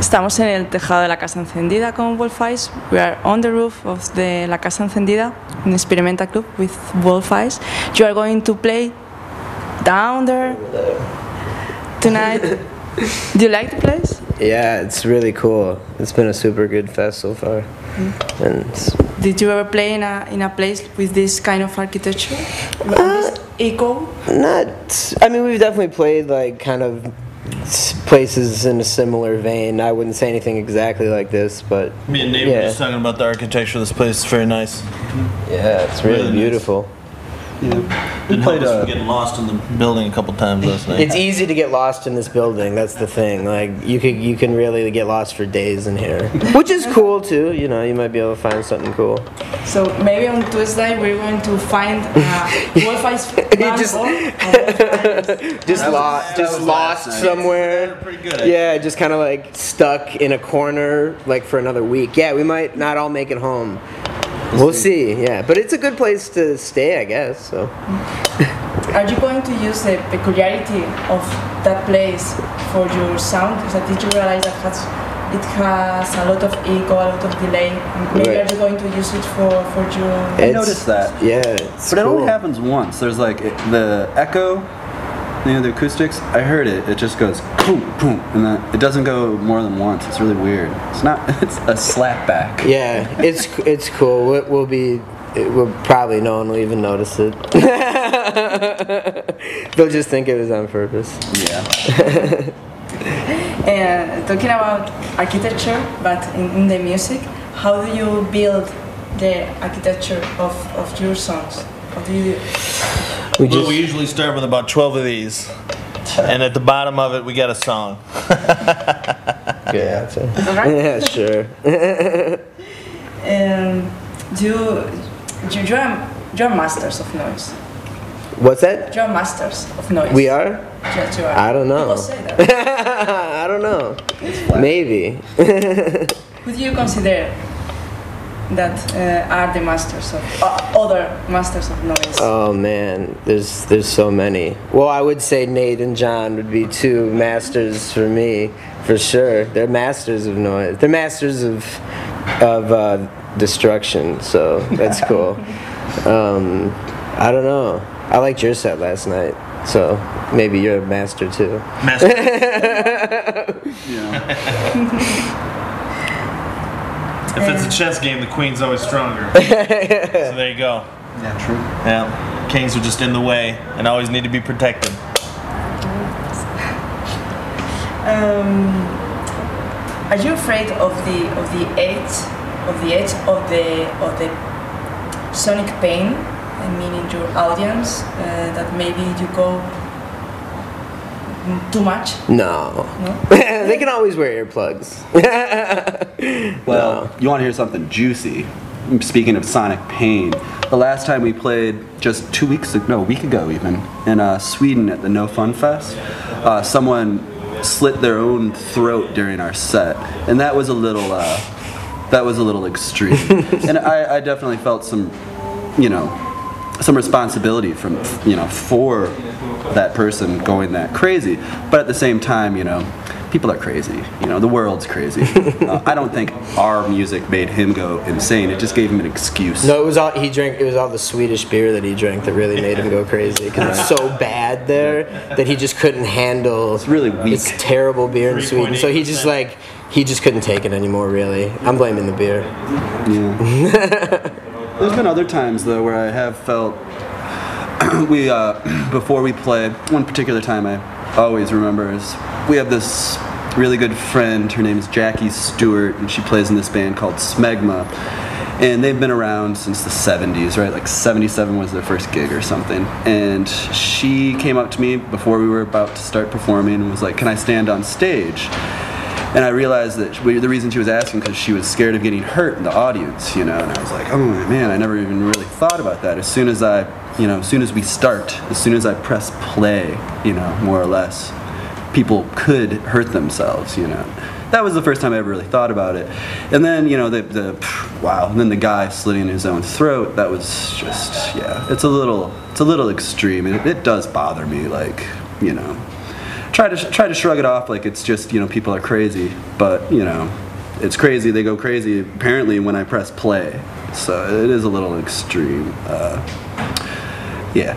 Estamos en el tejado de la Casa Encendida con Wolfeyes. We are on the roof of la Casa Encendida in Experimentaclub with Wolfeyes. You are going to play down there tonight. Do you like the place? Yeah, it's really cool. It's been a super good fest so far. And did you ever play in a place with this kind of architecture? This echo? Not. I mean, we've definitely played like kind of places in a similar vein. I wouldn't say anything exactly like this, but me and Nate were just talking about the architecture of this place. It's very nice. Yeah, it's really beautiful. Nice. Yeah. Didn't help us from getting lost in the building a couple times last night. It's easy to get lost in this building. That's the thing. Like you can really get lost for days in here, which is cool too. You know, you might be able to find something cool. So maybe on Tuesday we're going to find Wolfeyes just lost somewhere. Pretty good. Yeah, just kind of like stuck in a corner like for another week. Yeah, we might not all make it home. We'll see, yeah. But it's a good place to stay, I guess. So. Are you going to use the peculiarity of that place for your sound? Did you realize that it has a lot of echo, a lot of delay? Maybe are you going to use it for your... I noticed that. Yeah, but it only happens once. There's like the echo, you know, the acoustics. I heard it. It just goes boom, boom, and then it doesn't go more than once. It's really weird. It's not. It's a slapback. Yeah, it's cool. We'll probably no one will even notice it. They'll just think it was on purpose. Yeah. And talking about architecture, but in the music, how do you build the architecture of your songs? How do you do? We usually start with about 12 of these, and at the bottom of it we got a song. Good answer. Is that right? Yeah, sure. You're masters of noise. What's that? You're masters of noise. We are? Yes, you are. I don't know. People say that. I don't know. Maybe. Who do you consider that are the masters of other masters of noise? Oh man, there's so many. Well, I would say Nate and John would be two masters for me, for sure. They're masters of noise. They're masters of destruction. So that's cool. I don't know. I liked your set last night, so maybe you're a master too. Master. Yeah. If it's a chess game, the queen's always stronger. So there you go. Yeah, true. Yeah, kings are just in the way and always need to be protected. Are you afraid of the edge of the sonic pain? I mean, in your audience, that maybe you go too much? No. They can always wear earplugs. Well, No. you want to hear something juicy? Speaking of sonic pain, the last time we played just 2 weeks ago, no, a week ago even, in Sweden at the No Fun Fest, someone slit their own throat during our set, and that was a little extreme. And I definitely felt some, some responsibility for that person going that crazy. But at the same time, people are crazy. The world's crazy. I don't think our music made him go insane. It just gave him an excuse. No, it was all the Swedish beer that he drank that really made him go crazy. Because it's so bad there that he just couldn't handle. It's really weak. It's terrible beer in Sweden. So he just couldn't take it anymore. Really, I'm blaming the beer. Yeah. There's been other times though where I have felt before we play. One particular time I always remember is we have this really good friend. Her name is Jackie Stewart, and she plays in this band called Smegma. And they've been around since the 70s, right? Like 77 was their first gig or something. And she came up to me before we were about to start performing and was like, "Can I stand on stage?" And I realized that the reason she was asking because she was scared of getting hurt in the audience, And I was like, oh man, I never even really thought about that. As soon as we start, as soon as I press play, more or less, people could hurt themselves, That was the first time I ever really thought about it. And then, wow, and then the guy slitting his own throat, that was just, yeah, it's a little extreme. It does bother me, try to shrug it off like it's just, you know, people are crazy, but you know, it's crazy. They go crazy apparently when I press play, so it is a little extreme. Yeah.